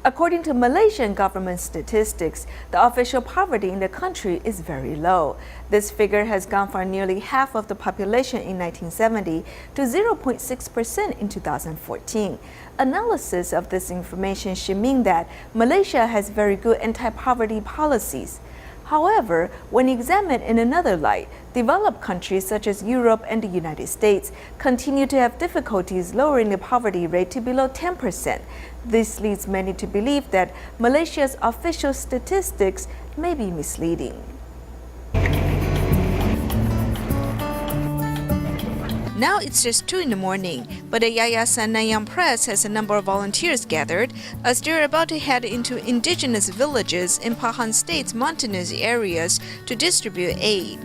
According to Malaysian government statistics, the official poverty in the country is very low. This figure has gone from nearly half of the population in 1970 to 0.6% in 2014. Analysis of this information should mean that Malaysia has very good anti-poverty policies. However, when examined in another light, developed countries such as Europe and the United States continue to have difficulties lowering the poverty rate to below 10%. This leads many to believe that Malaysia's official statistics may be misleading. Now it's just 2 in the morning, but the Yayasan Nanyang Press has a number of volunteers gathered as they're about to head into indigenous villages in Pahang State's mountainous areas to distribute aid.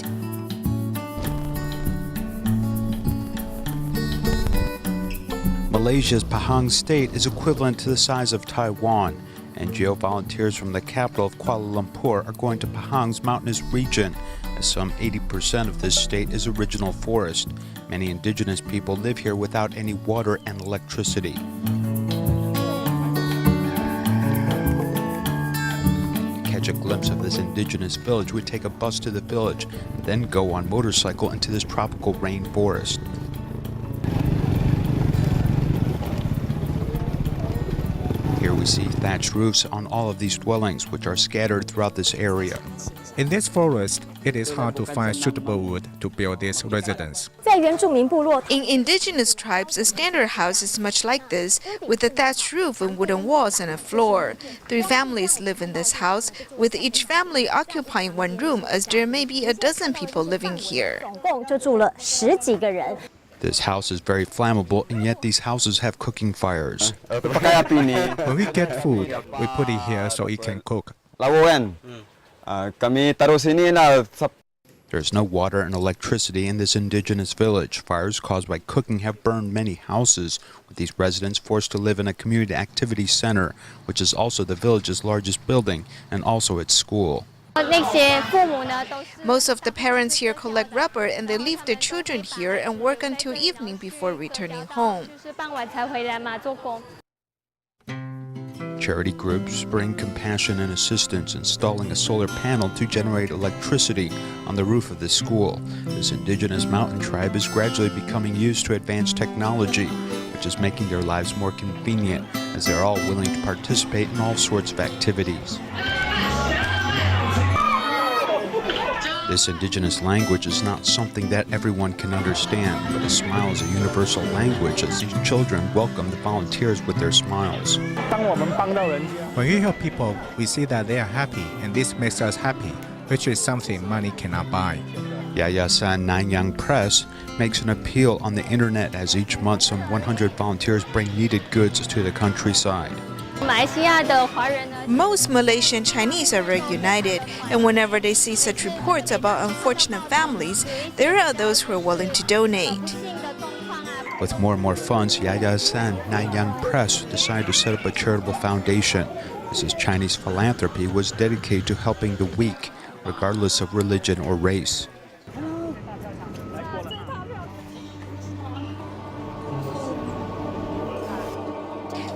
Malaysia's Pahang State is equivalent to the size of Taiwan. NGO volunteers from the capital of Kuala Lumpur are going to Pahang's mountainous region, as some 80% of this state is original forest. Many indigenous people live here without any water and electricity. To catch a glimpse of this indigenous village, we take a bus to the village, and then go on motorcycle into this tropical rainforest. Here we see thatched roofs on all of these dwellings, which are scattered throughout this area. In this forest, it is hard to find suitable wood to build this residence. In indigenous tribes, a standard house is much like this, with a thatched roof and wooden walls and a floor. 3 families live in this house, with each family occupying 1 room, as there may be a dozen people living here. This house is very flammable, and yet these houses have cooking fires. When we get food, we put it here so it can cook. There's no water and electricity in this indigenous village. Fires caused by cooking have burned many houses, with these residents forced to live in a community activity center, which is also the village's largest building and also its school. Most of the parents here collect rubber, and they leave their children here and work until evening before returning home. Charity groups bring compassion and assistance, installing a solar panel to generate electricity on the roof of the school. This indigenous mountain tribe is gradually becoming used to advanced technology, which is making their lives more convenient, as they're all willing to participate in all sorts of activities. This indigenous language is not something that everyone can understand, but a smile is a universal language, as these children welcome the volunteers with their smiles. When we help people, we see that they are happy, and this makes us happy, which is something money cannot buy. Yayasan Nanyang Press makes an appeal on the internet, as each month some 100 volunteers bring needed goods to the countryside. Most Malaysian Chinese are very united, and whenever they see such reports about unfortunate families, there are those who are willing to donate. With more and more funds, Yayasan Nanyang Press decided to set up a charitable foundation. This is Chinese philanthropy was dedicated to helping the weak, regardless of religion or race.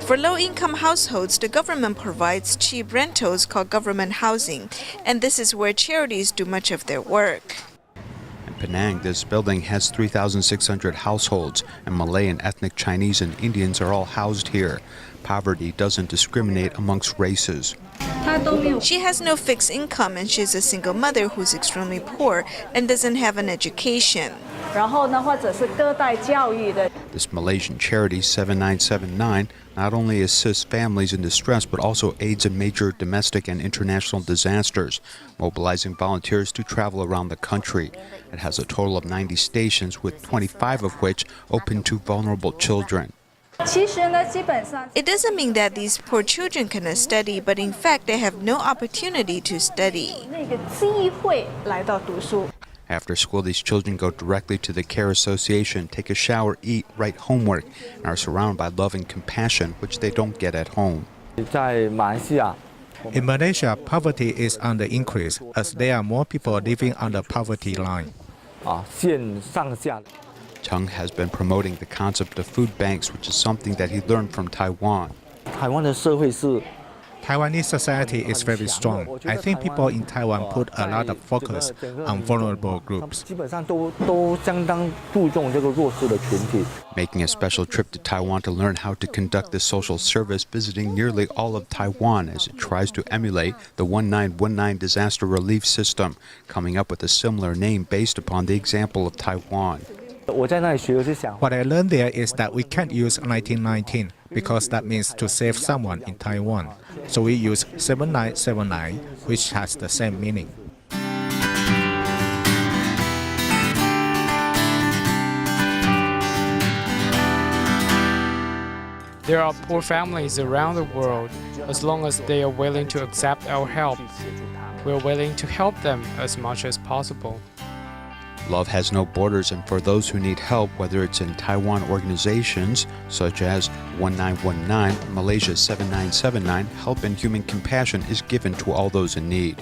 For low-income households, the government provides cheap rentals called government housing, and this is where charities do much of their work. In Penang, this building has 3,600 households, and Malay and ethnic Chinese and Indians are all housed here. Poverty doesn't discriminate amongst races. She has no fixed income, and she's a single mother who's extremely poor and doesn't have an education. This Malaysian charity, 7979, not only assists families in distress but also aids in major domestic and international disasters, mobilizing volunteers to travel around the country. It has a total of 90 stations, with 25 of which open to vulnerable children. It doesn't mean that these poor children cannot study, but in fact they have no opportunity to study. After school, these children go directly to the Care Association, take a shower, eat, write homework, and are surrounded by love and compassion, which they don't get at home. In Malaysia, poverty is on the increase, as there are more people living on the poverty line. Chung has been promoting the concept of food banks, which is something that he learned from Taiwan. 台湾的社会是 Taiwanese society is very strong. I think people in Taiwan put a lot of focus on vulnerable groups. 基本上都相当注重这个弱势的群体。 Making a special trip to Taiwan to learn how to conduct this social service, visiting nearly all of Taiwan as it tries to emulate the 1919 disaster relief system, coming up with a similar name based upon the example of Taiwan. 我在那里学的是想， What I learned there is that we can't use 1919 because that means to save someone in Taiwan. So we use 7979, which has the same meaning. There are poor families around the world. As long as they are willing to accept our help, we're willing to help them as much as possible. Love has no borders, and for those who need help, whether it's in Taiwan organizations such as 1919, Malaysia 7979, help and human compassion is given to all those in need.